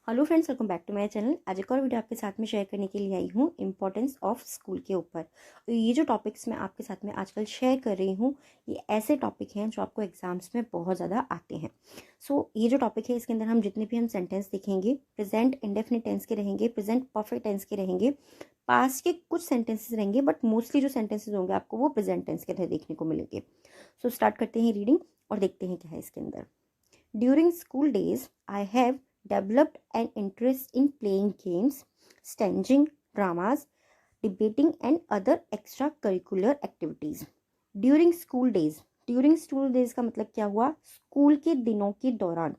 Hello friends, welcome back to my channel. आज एक और वीडियो आपके साथ में शेयर करने के लिए आई हूँ इम्पोर्टेंस ऑफ स्कूल के ऊपर। तो ये जो टॉपिक्स मैं आपके साथ में आजकल शेयर कर रही हूँ, ये ऐसे टॉपिक हैं जो आपको एग्जाम्स में बहुत ज़्यादा आते हैं। ये जो टॉपिक है, इसके अंदर हम जितने भी हम सेंटेंस देखेंगे, प्रेजेंट इंडेफिनिट टेंस के रहेंगे, प्रेजेंट परफेक्ट टेंस के रहेंगे, पास्ट के कुछ सेंटेंसेस रहेंगे, बट मोस्टली जो सेंटेंसेस होंगे आपको वो प्रेजेंट टेंस के अंदर देखने को मिलेंगे। स्टार्ट करते हैं रीडिंग और देखते हैं क्या है इसके अंदर। During school days I have developed an interest in playing games, staging dramas, debating and other extracurricular activities. During school days, during school days का मतलब क्या हुआ? स्कूल के दिनों के दौरान,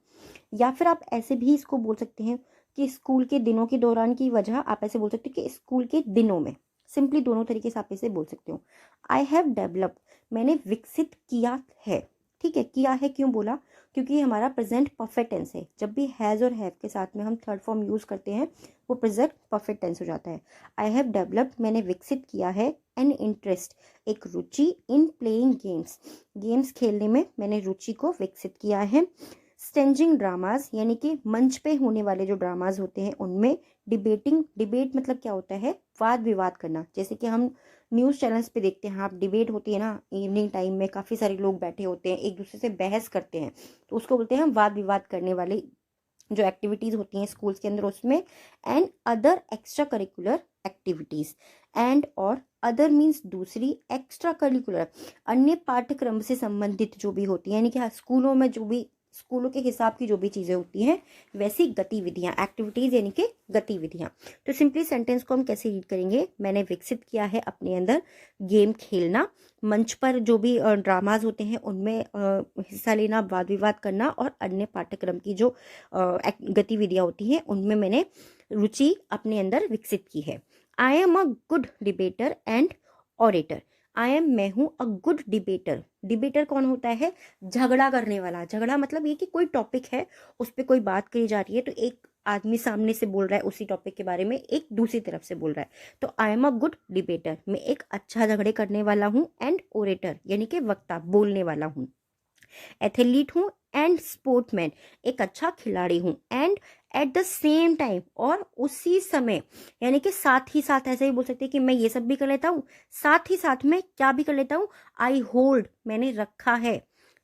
या फिर आप ऐसे भी इसको बोल सकते हैं कि स्कूल के दिनों के दौरान की वजह आप ऐसे बोल सकते हो कि स्कूल के दिनों में। सिंपली दोनों तरीके से आप इसे बोल सकते हो। आई हैव डेवलप्ड, मैंने विकसित किया है। ठीक है, किया है क्यों बोला? क्योंकि ये हमारा प्रेजेंट परफेक्ट टेंस है। जब भी हैज़ और हैव के साथ में हम थर्ड फॉर्म यूज़ करते हैं वो प्रेजेंट परफेक्ट टेंस हो जाता है। आई हैव डेवलप्ड, मैंने विकसित किया है। एन इंटरेस्ट, एक रुचि। इन प्लेइंग गेम्स, गेम्स खेलने में मैंने रुचि को विकसित किया है। स्टेजिंग ड्रामाज, यानी कि मंच पे होने वाले जो ड्रामाज होते हैं उनमें। डिबेटिंग, डिबेट मतलब क्या होता है? वाद विवाद करना। जैसे कि हम न्यूज़ चैनल्स पे देखते हैं, आप डिबेट होती है ना, इवनिंग टाइम में काफ़ी सारे लोग बैठे होते हैं, एक दूसरे से बहस करते हैं, तो उसको बोलते हैं हम वाद विवाद करने वाली जो एक्टिविटीज़ होती हैं स्कूल्स के अंदर, उसमें। And other extra curricular activities, and और अदर मीन्स दूसरी, एक्स्ट्रा करिकुलर अन्य पाठ्यक्रम से संबंधित जो भी होती है, यानी कि स्कूलों में जो भी स्कूलों के हिसाब की जो भी चीज़ें होती हैं वैसी गतिविधियां, एक्टिविटीज़ यानी कि गतिविधियां। तो सिंपली सेंटेंस को हम कैसे रीड करेंगे? मैंने विकसित किया है अपने अंदर गेम खेलना, मंच पर जो भी ड्रामाज होते हैं उनमें हिस्सा लेना, वाद विवाद करना, और अन्य पाठ्यक्रम की जो गतिविधियां होती हैं उनमें मैंने रुचि अपने अंदर विकसित की है। I am a good debater and orator. I am, मैं हूँ, अ गुड डिबेटर। डिबेटर कौन होता है? झगड़ा करने वाला। झगड़ा मतलब ये कि कोई टॉपिक है, उस पर कोई बात कही जा रही है, तो एक आदमी सामने से बोल रहा है उसी टॉपिक के बारे में, एक दूसरी तरफ से बोल रहा है, तो I am a good debater, मैं एक अच्छा झगड़े करने वाला हूँ। एंड ओरेटर यानी कि वक्ता, बोलने वाला हूँ। एथलीट हूँ। एंड स्पोर्टमैन, एक अच्छा खिलाड़ी हूँ। And at the same time, और उसी समय, यानी कि साथ ही साथ, ऐसे ही बोल सकते हैं कि मैं ये सब भी कर लेता हूँ, साथ ही साथ में क्या भी कर लेता हूँ? आई होल्ड, मैंने रखा है।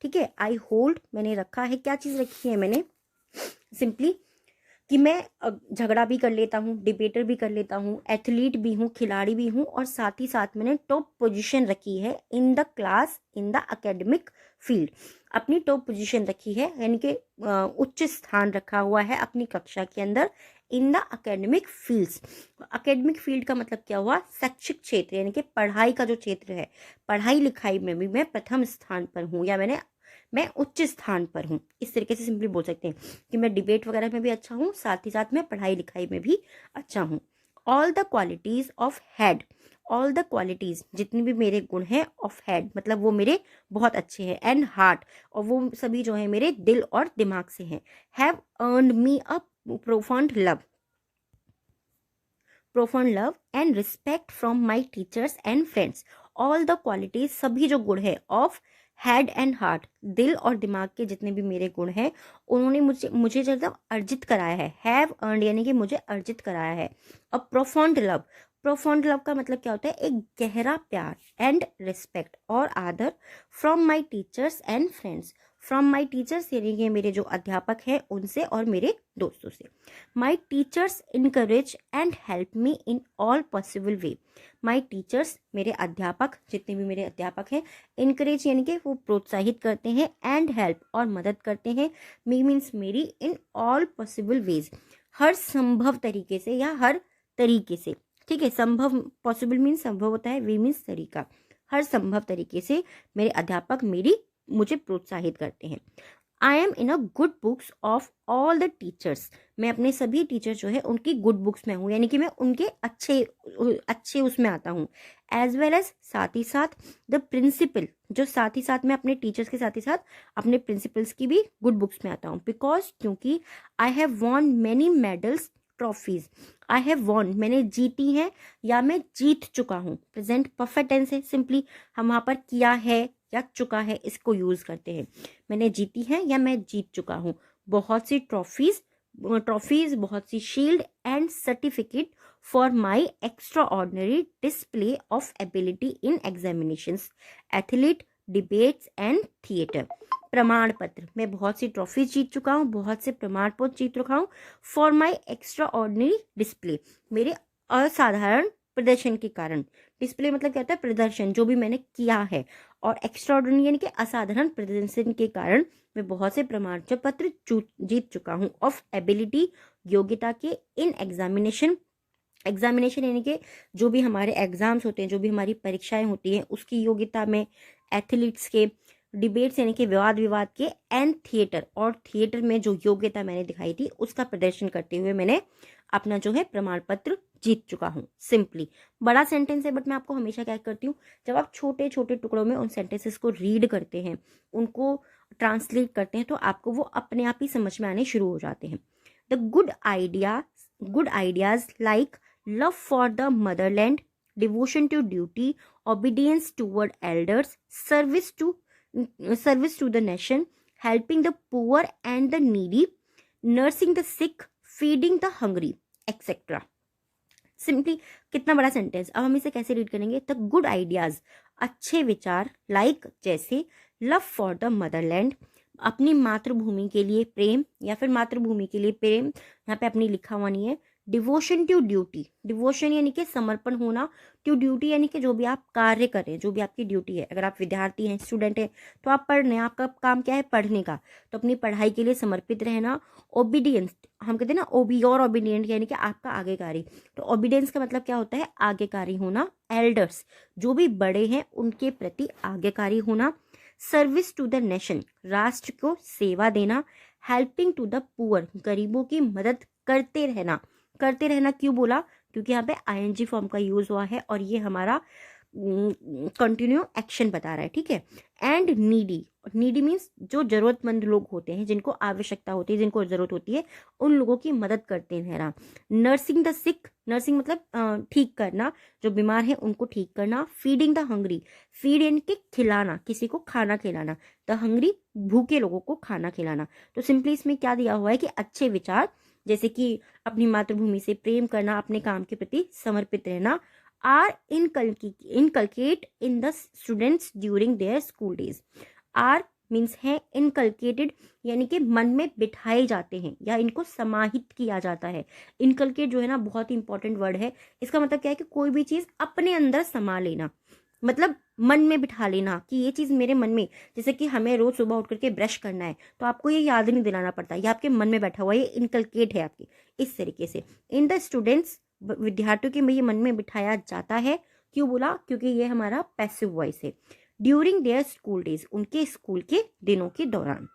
ठीक है, आई होल्ड, मैंने रखा है। क्या चीज रखी है मैंने? सिंपली कि मैं झगड़ा भी कर लेता हूँ, डिबेटर भी कर लेता हूँ, एथलीट भी हूँ, खिलाड़ी भी हूँ, और साथ ही साथ मैंने टॉप पोजीशन रखी है in the class, in the academic field. अपनी टॉप पोजीशन रखी है, यानी कि उच्च स्थान रखा हुआ है अपनी कक्षा के अंदर, in the academic fields. Academic field का मतलब क्या हुआ? शैक्षिक क्षेत्र, यानी कि पढ़ाई का जो क्षेत्र है, पढ़ाई लिखाई में भी मैं प्रथम स्थान पर हूँ, या मैं उच्च स्थान पर हूँ। इस तरीके से सिंपली बोल सकते हैं कि मैं डिबेट वगैरह में भी अच्छा हूँ, साथ ही साथ मैं पढ़ाई लिखाई में भी अच्छा हूँ। All the qualities of head, all the qualities, जितने भी मेरे गुण हैं, ऑफ हेड मतलब वो मेरे बहुत अच्छे हैं। एंड हार्ट, और वो सभी जो है मेरे दिल और दिमाग से हैं। Have earned me a profound love, profound love and respect from my teachers and friends. All the qualities, सभी जो गुण है, ऑफ हेड एंड हार्ट, दिल और दिमाग के जितने भी मेरे गुण हैं, उन्होंने मुझे मुझे जब अर्जित कराया है। हैव अर्नड यानी कि मुझे अर्जित कराया है। अ प्रोफाउंड लव, प्रोफाउंड लव का मतलब क्या होता है? एक गहरा प्यार। एंड रिस्पेक्ट और आदर, from my teachers and friends, from my teachers यानी कि मेरे जो अध्यापक हैं उनसे और मेरे दोस्तों से। My teachers encourage and help me in all possible way. My teachers, मेरे अध्यापक, जितने भी मेरे अध्यापक हैं, इनकरेज यानी कि वो प्रोत्साहित करते हैं, एंड हेल्प और मदद करते हैं, मी मीन्स मेरी, इन ऑल पॉसिबल वेज, हर संभव तरीके से या हर तरीके से। ठीक है, संभव, पॉसिबल मीन्स संभव होता है, वे मीन्स तरीका, हर संभव तरीके से मेरे अध्यापक मुझे प्रोत्साहित करते हैं। I am in a good books of all the teachers, मैं अपने सभी टीचर जो है उनकी गुड बुक्स में हूँ, यानी कि मैं उनके अच्छे उसमें आता हूँ। एज वेल एज, साथ ही साथ, द प्रिंसिपल, जो साथ ही साथ मैं अपने टीचर्स के साथ ही साथ अपने प्रिंसिपल्स की भी गुड बुक्स में आता हूँ। बिकॉज, क्योंकि, I have von many medals, trophies. I have von, मैंने जीती है या मैं जीत चुका हूँ। प्रेजेंट परफेक्ट टेंस है, सिंपली हम वहां पर किया है या चुका है इसको यूज करते हैं। मैंने जीती है या मैं जीत चुका हूँ बहुत सी ट्रॉफीज, ट्रॉफीज, बहुत सी shield and certificate for my extraordinary display of ability in examinations, athlete, debates and theatre. प्रमाण पत्र, मैं बहुत सी ट्रॉफीज जीत चुका हूँ, बहुत से प्रमाण पत्र जीत रखा हूँ। For my extraordinary display, मेरे असाधारण प्रदर्शन के कारण। डिस्प्ले मतलब क्या होता है? प्रदर्शन, जो भी मैंने किया है। और एक्स्ट्रा ऑर्डिनरी यानी कि असाधारण प्रदर्शन के कारण मैं बहुत से प्रमाण पत्र जीत चुका हूँ। ऑफ एबिलिटी, योग्यता के। इन एग्जामिनेशन, एग्जामिनेशन यानी कि जो भी हमारे एग्जाम्स होते हैं, जो भी हमारी परीक्षाएं होती हैं, उसकी योग्यता में। एथलीट्स के। डिबेट्स यानी कि विवाद विवाद के। एंड थिएटर, और थिएटर में जो योग्यता मैंने दिखाई थी उसका प्रदर्शन करते हुए मैंने अपना जो है प्रमाण पत्र जीत चुका हूँ। सिंपली बड़ा सेंटेंस है, बट मैं आपको हमेशा क्या करती हूँ, जब आप छोटे छोटे टुकड़ों में उन सेंटेंसेस को रीड करते हैं, उनको ट्रांसलेट करते हैं, तो आपको वो अपने आप ही समझ में आने शुरू हो जाते हैं। The good ideas like love for the Motherland, devotion to duty, obedience toward elders, service to the nation, helping the poor and the needy, nursing the sick, feeding the hungry, etc. Simply कितना बड़ा sentence. अब हम इसे कैसे read करेंगे? The good ideas, अच्छे विचार। Like जैसे, लव फॉर द मदरलैंड, अपनी मातृभूमि के लिए प्रेम, या फिर मातृभूमि के लिए प्रेम, यहाँ पे अपनी लिखा हुआ नहीं है। डिवोशन टू ड्यूटी, डिवोशन यानी कि समर्पण होना, टू ड्यूटी यानी कि जो भी आप कार्य करें, जो भी आपकी ड्यूटी है। अगर आप विद्यार्थी हैं, स्टूडेंट हैं, तो आप पढ़ रहे हैं, आपका काम क्या है? पढ़ने का, तो अपनी पढ़ाई के लिए समर्पित रहना। ओबीडियंस, हम कहते हैं ना ओबी और ओबीडियंट, यानी कि आपका आज्ञाकारी। तो ओबीडियंस का मतलब क्या होता है? आज्ञाकारी होना। एल्डर्स, जो भी बड़े हैं उनके प्रति आज्ञाकारी होना। सर्विस टू द नेशन, राष्ट्र को सेवा देना। हेल्पिंग टू द पुअर, गरीबों की मदद करते रहना। करते रहना क्यों बोला? क्योंकि यहाँ पे आईएनजी फॉर्म का यूज हुआ है और ये हमारा कंटिन्यू एक्शन बता रहा है, ठीक है। एंड नीडी, नीडी मीन्स जो जरूरतमंद लोग होते हैं, जिनको आवश्यकता होती है, जिनको जरूरत होती है, उन लोगों की मदद करते रहना। नर्सिंग द सिक, नर्सिंग मतलब ठीक करना, जो बीमार है उनको ठीक करना। फीडिंग द हंग्री, फीड यानी कि खिलाना, किसी को खाना खिलाना। द हंग्री, भूखे लोगों को खाना खिलाना। तो सिंपली इसमें क्या दिया हुआ है कि अच्छे विचार, जैसे कि अपनी मातृभूमि से प्रेम करना, अपने काम के प्रति समर्पित रहना, are inculcate in the students during their school days. Are means है इनकलकेटेड, यानी कि मन में बिठाए जाते हैं या इनको समाहित किया जाता है। इनकलकेट जो है ना, बहुत ही इंपॉर्टेंट वर्ड है। इसका मतलब क्या है कि कोई भी चीज अपने अंदर समा लेना, मतलब मन में बिठा लेना कि ये चीज मेरे मन में, जैसे कि हमें रोज सुबह उठ करके ब्रश करना है, तो आपको ये याद नहीं दिलाना पड़ता, ये आपके मन में बैठा हुआ है, ये इनकलकेट है आपकी। इस तरीके से इन द स्टूडेंट्स, विद्यार्थियों के में ये मन में बिठाया जाता है। क्यों बोला? क्योंकि ये हमारा पैसिव वॉइस है। ड्यूरिंग देयर स्कूल डेज, उनके स्कूल के दिनों के दौरान।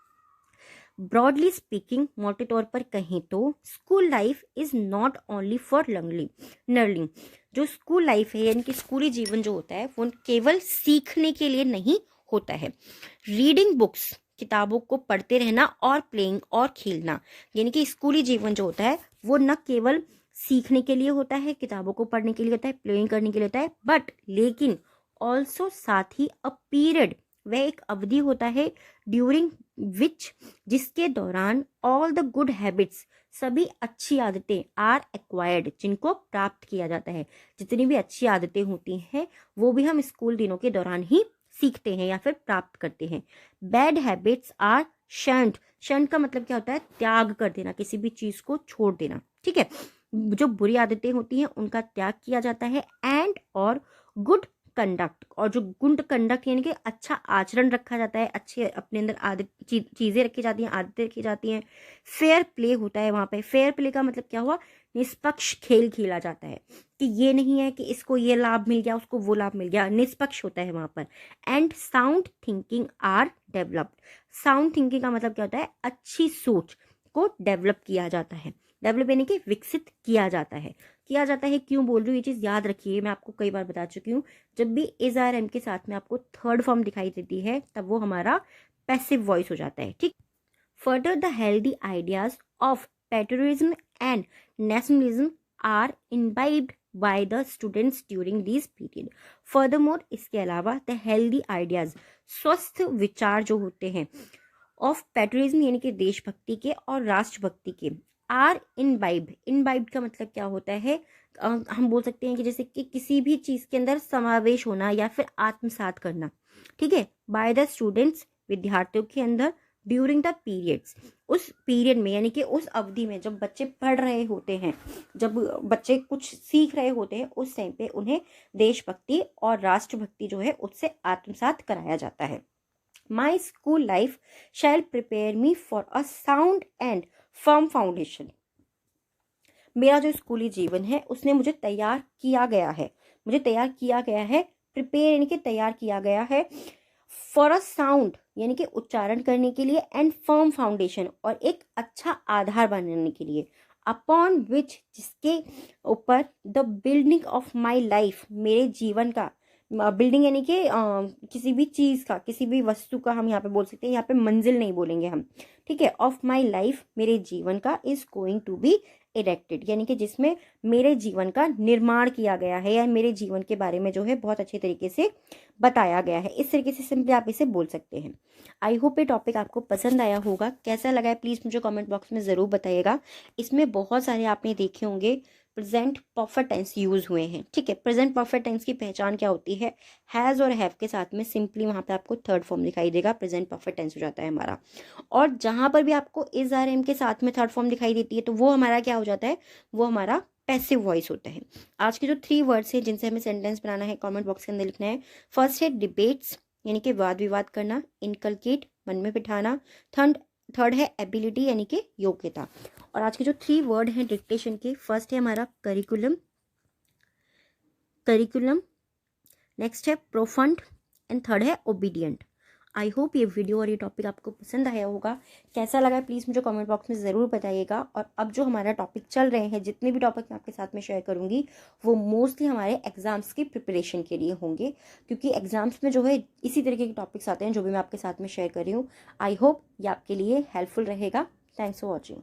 ब्रॉडली स्पीकिंग, मोटे तौर पर कहें तो school life is not only for learning. जो स्कूल लाइफ है यानी कि स्कूली जीवन जो होता है वो केवल सीखने के लिए नहीं होता है। रीडिंग बुक्स, किताबों को पढ़ते रहना, और प्लेइंग, और खेलना, यानी कि स्कूली जीवन जो होता है वो न केवल सीखने के लिए होता है, किताबों को पढ़ने के लिए होता है, प्लेइंग करने के लिए होता है, बट लेकिन ऑल्सो साथ ही अ पीरियड, वह एक अवधि होता है, ड्यूरिंग विच, जिसके दौरान ऑल द गुड हैबिट्स, सभी अच्छी आदतें, आर एक्वायर्ड, जिनको प्राप्त किया जाता है। जितनी भी अच्छी आदतें होती हैं वो भी हम स्कूल दिनों के दौरान ही सीखते हैं या फिर प्राप्त करते हैं। Bad habits are shunt, shunt का मतलब क्या होता है? त्याग कर देना, किसी भी चीज को छोड़ देना, ठीक है। जो बुरी आदतें होती हैं उनका त्याग किया जाता है। एंड और गुड कंडक्ट, और जो गुड कंडक्ट यानी कि अच्छा आचरण रखा जाता है, अच्छे अपने अंदर आदत चीजें रखी जाती हैं, आदतें रखी जाती हैं। फेयर प्ले होता है वहां पे। फेयर प्ले का मतलब क्या हुआ? निष्पक्ष खेल खेला जाता है, कि ये नहीं है कि इसको ये लाभ मिल गया उसको वो लाभ मिल गया, निष्पक्ष होता है वहां पर। And sound thinking are developed, sound thinking का मतलब क्या होता है? अच्छी सोच को डेवलप किया जाता है। डेवलप यानी कि विकसित किया जाता है। किया जाता है क्यों बोल रही हूँ, ये चीज याद रखिए, मैं आपको कई बार बता चुकी हूँ। जब भी इज आर एम के साथ में आपको थर्ड फॉर्म दिखाई देती है तब वो हमारा पैसिव वॉइस हो जाता है, ठीक। Further the healthy ideas of patriotism and nationalism are imbibed by the students during this period. Furthermore, इसके अलावा द हेल्दी आइडियाज, स्वस्थ विचार जो होते हैं, ऑफ पेट्रियटिज्म यानी कि देशभक्ति के और राष्ट्रभक्ति के, आर इनबाइब्ड, इनबाइब्ड का मतलब क्या होता है, हम बोल सकते हैं कि जैसे कि किसी भी चीज के अंदर समावेश होना या फिर आत्मसात करना, ठीक है, बाय द स्टूडेंट्स, विद्यार्थियों के अंदर, ड्यूरिंग द पीरियड्स, उस पीरियड में यानी कि उस अवधि में जब बच्चे पढ़ रहे होते हैं, जब बच्चे कुछ सीख रहे होते हैं, उस टाइम पे उन्हें देशभक्ति और राष्ट्रभक्ति जो है उससे आत्मसात कराया जाता है। My school life shell prepare me for a sound and firm foundation. मेरा जो स्कूली जीवन है उसने मुझे तैयार किया गया है, मुझे तैयार किया गया है, प्रिपेयर यानी कि तैयार किया गया है, फॉर अ साउंड यानी कि उच्चारण करने के लिए, एंड फर्म फाउंडेशन और एक अच्छा आधार बनाने के लिए, अपॉन विच जिसके ऊपर the building of my life मेरे जीवन का, बिल्डिंग यानी कि किसी भी चीज का, किसी भी वस्तु का हम यहाँ पे बोल सकते हैं, यहाँ पे मंजिल नहीं बोलेंगे हम, ठीक है, ऑफ माई लाइफ मेरे जीवन का, is going to be erected यानी कि जिसमें मेरे जीवन का निर्माण किया गया है या मेरे जीवन के बारे में जो है बहुत अच्छे तरीके से बताया गया है। इस तरीके से सिंपली आप इसे बोल सकते हैं। आई होप ये टॉपिक आपको पसंद आया होगा, कैसा लगा है प्लीज़ मुझे कमेंट बॉक्स में ज़रूर बताइएगा। इसमें बहुत सारे आपने देखे होंगे प्रेजेंट परफेक्ट टेंस यूज हुए हैं, ठीक है। प्रेजेंट परफेक्ट टेंस की पहचान क्या होती है, हैज़ और हैव के साथ में सिंपली वहाँ पे आपको थर्ड फॉर्म दिखाई देगा, प्रेजेंट परफेक्ट टेंस हो जाता है हमारा। और जहाँ पर भी आपको इज आर एम के साथ में थर्ड फॉर्म दिखाई देती है तो वो हमारा क्या हो जाता है, वो हमारा पैसिव वॉइस होता है। आज के जो 3 वर्ड्स हैं जिनसे हमें सेंटेंस बनाना है कमेंट बॉक्स के अंदर लिखना है। फर्स्ट है डिबेट्स यानी कि वाद विवाद करना, इनकलकेट मन में बिठाना, थर्ड है एबिलिटी यानी कि योग्यता। और आज के जो 3 वर्ड हैं डिक्टेशन के, फर्स्ट है हमारा करिकुलम, नेक्स्ट है प्रोफंड एंड थर्ड है ओबीडियंट। आई होप ये वीडियो और ये टॉपिक आपको पसंद आया होगा, कैसा लगा प्लीज़ मुझे कमेंट बॉक्स में ज़रूर बताइएगा। और अब जो हमारा टॉपिक चल रहे हैं, जितने भी टॉपिक मैं आपके साथ में शेयर करूंगी वो मोस्टली हमारे एग्जाम्स की प्रिपरेशन के लिए होंगे, क्योंकि एग्जाम्स में जो है इसी तरीके के टॉपिक्स आते हैं जो भी मैं आपके साथ में शेयर कर रही हूँ। आई होप ये आपके लिए हेल्पफुल रहेगा। Thanks for watching.